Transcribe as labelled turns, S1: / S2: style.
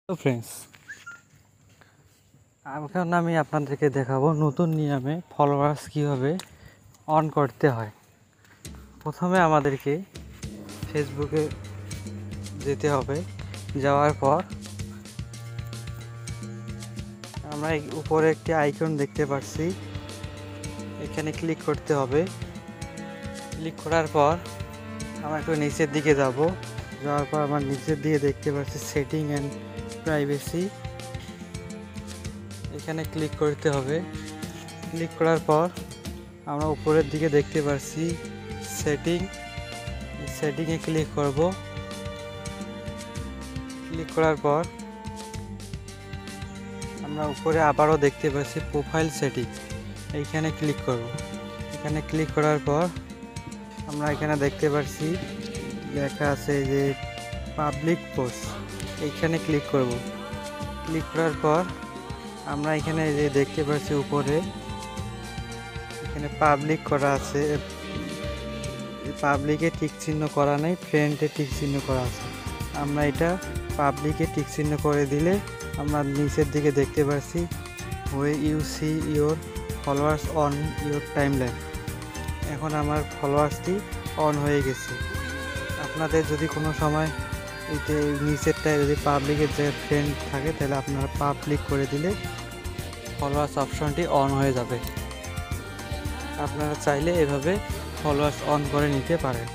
S1: তো ফ্রেন্ডস, এখন আমি আপনাদেরকে দেখাবো নতুন নিয়মে ফলোয়ার্স কীভাবে অন করতে হয়। প্রথমে আমাদেরকে ফেসবুকে যেতে হবে। যাওয়ার পর আমরা উপরে একটি আইকন দেখতে পাচ্ছি, এখানে ক্লিক করতে হবে। ক্লিক করার পর আমরা একটু নিচের দিকে যাওয়ার পর আমার নিচের দিকে দেখতে পাচ্ছি সেটিং অ্যান্ড প্রাইভেসি, এখানে ক্লিক করতে হবে। ক্লিক করার পর আমরা উপরের দিকে দেখতে পাচ্ছি সেটিংয়ে ক্লিক করব। ক্লিক করার পর আমরা উপরে আবারও দেখতে পাচ্ছি প্রোফাইল সেটিং, এইখানে ক্লিক করব। এখানে ক্লিক করার পর আমরা এখানে দেখতে পাচ্ছি লেখা আছে যে পাবলিক পোস্ট, এইখানে ক্লিক করব। ক্লিক করার পর আমরা এখানে যে দেখতে পাচ্ছি উপরে এখানে পাবলিক করা আছে, পাবলিকে টিক চিহ্ন করা নেই, ফ্রেন্ডে টিক চিহ্ন করা আছে। আমরা এটা পাবলিকে টিক চিহ্ন করে দিলে আমরা নিচের দিকে দেখতে পাচ্ছি way you see your followers on your timeline. এখন আমার ফলোয়ার্সটি অন হয়ে গেছে। আপনাদের যদি কোনো সময় এতে নিচেরটায় যদি পাবলিকের যে ফ্রেন্ড থাকে তাহলে আপনারা পাবলিক করে দিলে ফলোয়ার্স অপশনটি অন হয়ে যাবে। আপনারা চাইলে এভাবে ফলোয়ার্স অন করে নিতে পারেন।